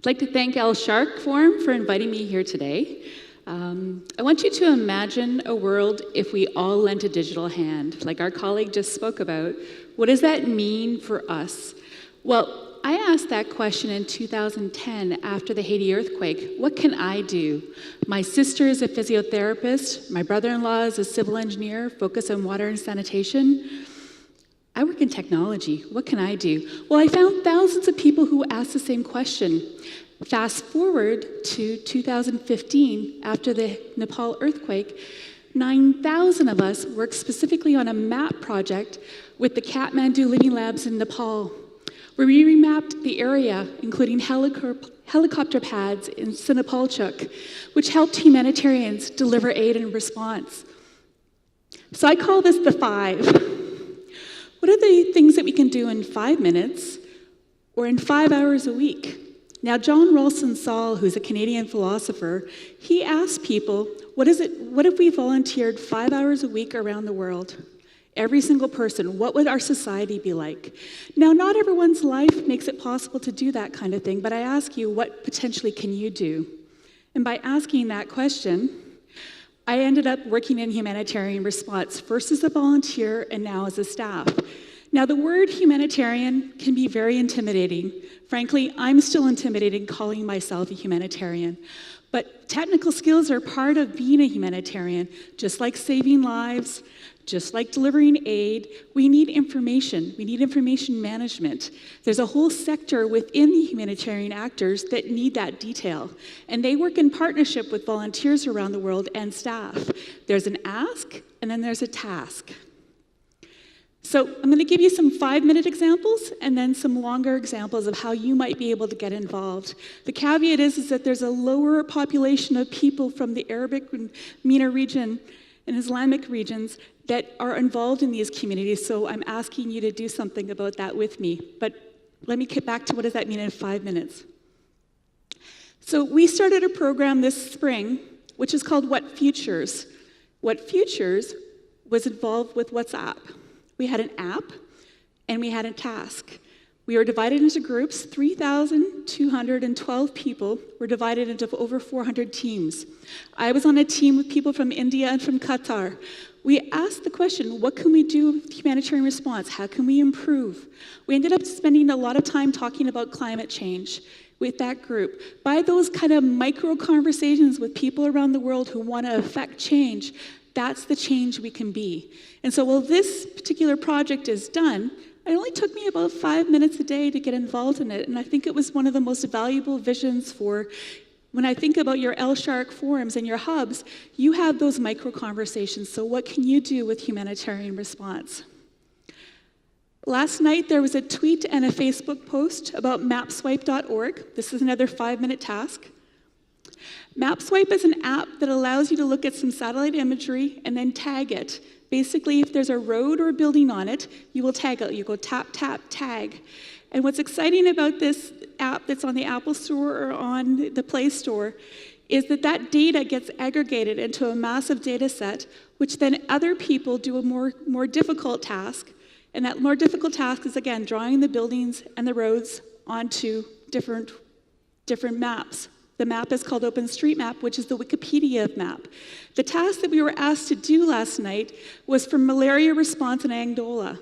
like to thank Sharq Forum for inviting me here today. I want you to imagine a world if we all lent a digital hand, like our colleague just spoke about. What does that mean for us? Well, I asked that question in 2010 after the Haiti earthquake. What can I do? My sister is a physiotherapist. My brother-in-law is a civil engineer focused on water and sanitation. I work in technology. What can I do? Well, I found thousands of people who asked the same question. Fast forward to 2015, after the Nepal earthquake, 9,000 of us worked specifically on a map project with the Kathmandu Living Labs in Nepal, where we remapped the area, including helicopter pads in Sinapolchuk, which helped humanitarians deliver aid and response. So I call this the 5. What are the things that we can do in 5 minutes or in 5 hours a week? Now, John Ralston Saul, who's a Canadian philosopher, he asked people, what if we volunteered 5 hours a week around the world? Every single person, what would our society be like? Now, not everyone's life makes it possible to do that kind of thing, but I ask you, what potentially can you do? And by asking that question, I ended up working in humanitarian response, first as a volunteer and now as a staff. Now, the word humanitarian can be very intimidating. Frankly, I'm still intimidated calling myself a humanitarian. But technical skills are part of being a humanitarian, just like saving lives, just like delivering aid. We need information. We need information management. There's a whole sector within the humanitarian actors that need that detail. And they work in partnership with volunteers around the world and staff. There's an ask, and then there's a task. So I'm going to give you some 5-minute examples and then some longer examples of how you might be able to get involved. The caveat is that there's a lower population of people from the Arabic and MENA region and Islamic regions that are involved in these communities, so I'm asking you to do something about that with me. But let me get back to what does that mean in 5 minutes. So we started a program this spring, which is called What Futures? What Futures was involved with WhatsApp. We had an app, and we had a task. We were divided into groups. 3,212 people were divided into over 400 teams. I was on a team with people from India and from Qatar. We asked the question, what can we do with humanitarian response? How can we improve? We ended up spending a lot of time talking about climate change with that group. By those kind of micro conversations with people around the world who want to affect change, that's the change we can be. And so while this particular project is done, it only took me about 5 minutes a day to get involved in it, and I think it was one of the most valuable visions for, when I think about your Sharq forums and your hubs, you have those micro conversations, so what can you do with humanitarian response? Last night there was a tweet and a Facebook post about mapswipe.org. This is another 5-minute task. MapSwipe is an app that allows you to look at some satellite imagery and then tag it. Basically, if there's a road or a building on it, you will tag it. You go tap, tap, tag. And what's exciting about this app that's on the Apple Store or on the Play Store is that that data gets aggregated into a massive data set, which then other people do a more difficult task. And that more difficult task is, again, drawing the buildings and the roads onto different maps. The map is called OpenStreetMap, which is the Wikipedia map. The task that we were asked to do last night was for malaria response in Angola.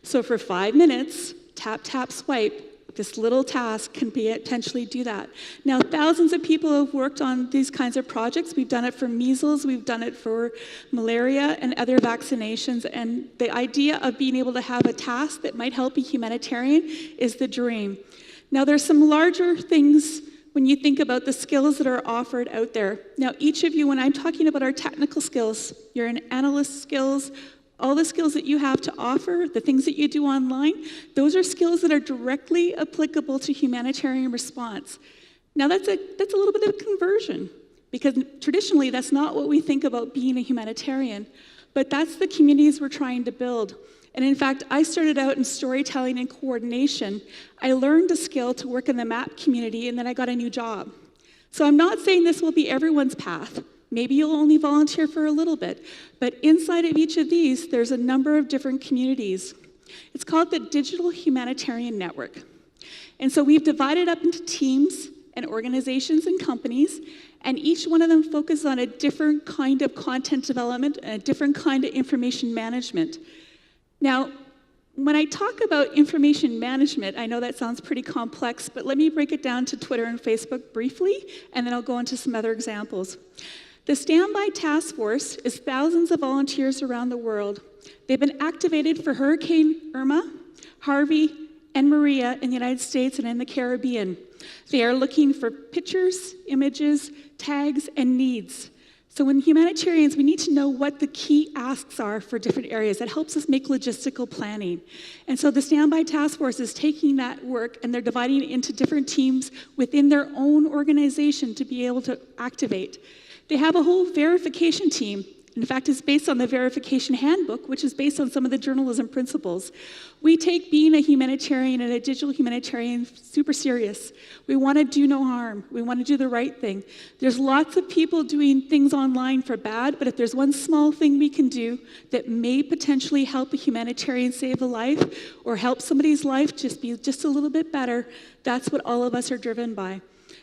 So for 5 minutes, tap, tap, swipe, this little task can potentially do that. Now, thousands of people have worked on these kinds of projects. We've done it for measles, we've done it for malaria and other vaccinations, and the idea of being able to have a task that might help a humanitarian is the dream. Now, there's some larger things when you think about the skills that are offered out there. Now, each of you, when I'm talking about our technical skills, your analyst skills, all the skills that you have to offer, the things that you do online, those are skills that are directly applicable to humanitarian response. Now, that's a little bit of a conversion, because traditionally, that's not what we think about being a humanitarian, but that's the communities we're trying to build. And in fact, I started out in storytelling and coordination. I learned a skill to work in the map community, and then I got a new job. So I'm not saying this will be everyone's path. Maybe you'll only volunteer for a little bit. But inside of each of these, there's a number of different communities. It's called the Digital Humanitarian Network. And so we've divided up into teams and organizations and companies, and each one of them focuses on a different kind of content development and a different kind of information management. Now, when I talk about information management, I know that sounds pretty complex, but let me break it down to Twitter and Facebook briefly, and then I'll go into some other examples. The Standby Task Force is thousands of volunteers around the world. They've been activated for Hurricane Irma, Harvey, and Maria in the United States and in the Caribbean. They are looking for pictures, images, tags, and needs. So in humanitarians, we need to know what the key asks are for different areas. That helps us make logistical planning. And so the Standby Task Force is taking that work and they're dividing it into different teams within their own organization to be able to activate. They have a whole verification team. In fact, it's based on the verification handbook, which is based on some of the journalism principles. We take being a humanitarian and a digital humanitarian super serious. We want to do no harm. We want to do the right thing. There's lots of people doing things online for bad, but if there's one small thing we can do that may potentially help a humanitarian save a life or help somebody's life just be just a little bit better, that's what all of us are driven by.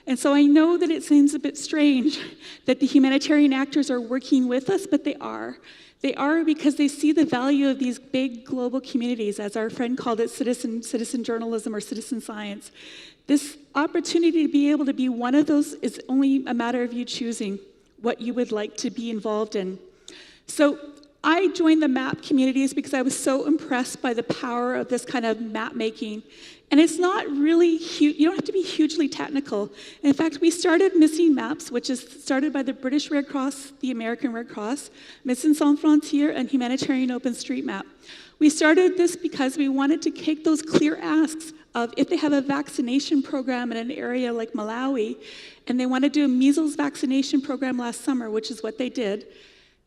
And so I know that it seems a bit strange that the humanitarian actors are working with us, but they are. They are because they see the value of these big global communities, as our friend called it, citizen journalism or citizen science. This opportunity to be able to be one of those is only a matter of you choosing what you would like to be involved in. So I joined the map communities because I was so impressed by the power of this kind of map making. And it's not really huge, you don't have to be hugely technical. In fact, we started Missing Maps, which is started by the British Red Cross, the American Red Cross, Médecins Sans Frontières, and Humanitarian OpenStreetMap. We started this because we wanted to take those clear asks of if they have a vaccination program in an area like Malawi, and they want to do a measles vaccination program last summer, which is what they did.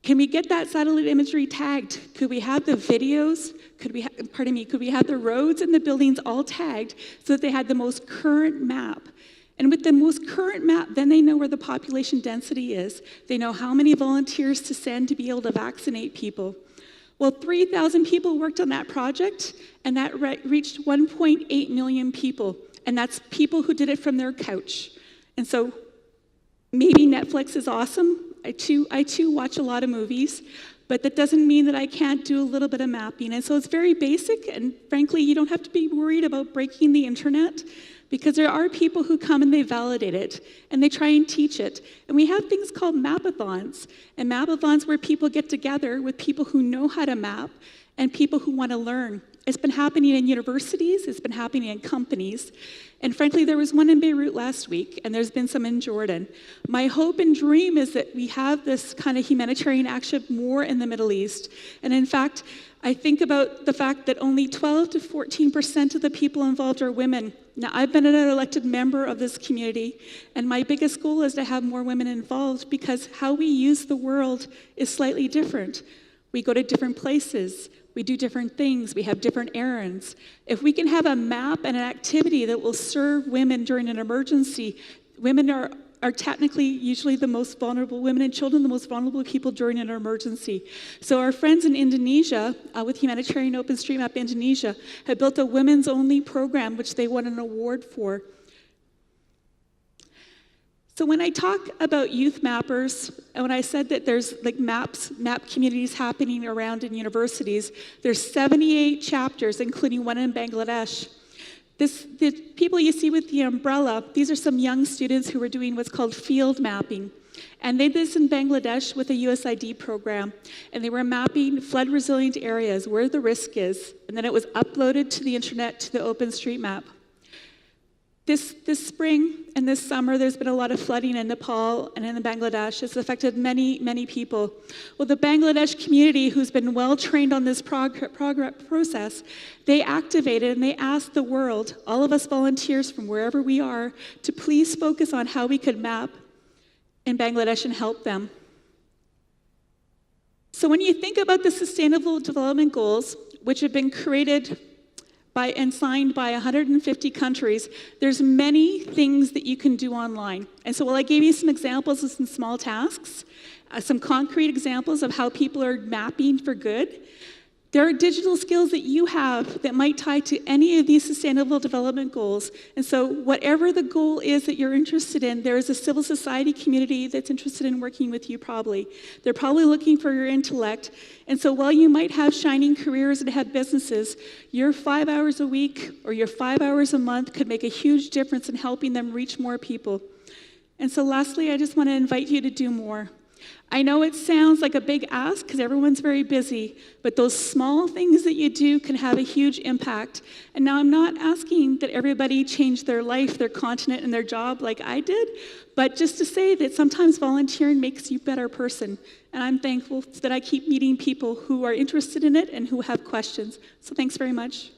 Can we get that satellite imagery tagged? Could we have the videos? Could we have the roads and the buildings all tagged so that they had the most current map? And with the most current map, then they know where the population density is. They know how many volunteers to send to be able to vaccinate people. Well, 3,000 people worked on that project, and that reached 1.8 million people. And that's people who did it from their couch. And so maybe Netflix is awesome. I too watch a lot of movies, but that doesn't mean that I can't do a little bit of mapping. And so it's very basic, and frankly, you don't have to be worried about breaking the internet, because there are people who come and they validate it, and they try and teach it. And we have things called mapathons, and mapathons where people get together with people who know how to map and people who want to learn. It's been happening in universities, it's been happening in companies, and frankly, there was one in Beirut last week, and there's been some in Jordan. My hope and dream is that we have this kind of humanitarian action more in the Middle East. And in fact, I think about the fact that only 12 to 14% of the people involved are women. Now, I've been an elected member of this community, and my biggest goal is to have more women involved, because how we use the world is slightly different. We go to different places. We do different things. We have different errands. If we can have a map and an activity that will serve women during an emergency, women are technically usually the most vulnerable, women and children, the most vulnerable people during an emergency. So our friends in Indonesia, with Humanitarian OpenStreetMap Indonesia, have built a women's-only program, which they won an award for. So when I talk about youth mappers, and when I said that there's like map communities happening around in universities, there's 78 chapters, including one in Bangladesh. The people you see with the umbrella, these are some young students who were doing what's called field mapping. And they did this in Bangladesh with a USAID program. And they were mapping flood-resilient areas where the risk is. And then it was uploaded to the internet to the OpenStreetMap. This spring and this summer, there's been a lot of flooding in Nepal and in Bangladesh. It's affected many, many people. Well, the Bangladesh community, who's been well-trained on this process, they activated and they asked the world, all of us volunteers from wherever we are, to please focus on how we could map in Bangladesh and help them. So when you think about the Sustainable Development Goals, which have been created and signed by 150 countries, there's many things that you can do online. And so while I gave you some examples of some small tasks, some concrete examples of how people are mapping for good, There are digital skills that you have that might tie to any of these sustainable development goals. And so whatever the goal is that you're interested in, there is a civil society community that's interested in working with you probably. They're probably looking for your intellect. And so while you might have shining careers and have businesses, your 5 hours a week or your 5 hours a month could make a huge difference in helping them reach more people. And so lastly, I just want to invite you to do more. I know it sounds like a big ask because everyone's very busy, but those small things that you do can have a huge impact. And now I'm not asking that everybody change their life, their continent, and their job like I did, but just to say that sometimes volunteering makes you a better person. And I'm thankful that I keep meeting people who are interested in it and who have questions. So thanks very much.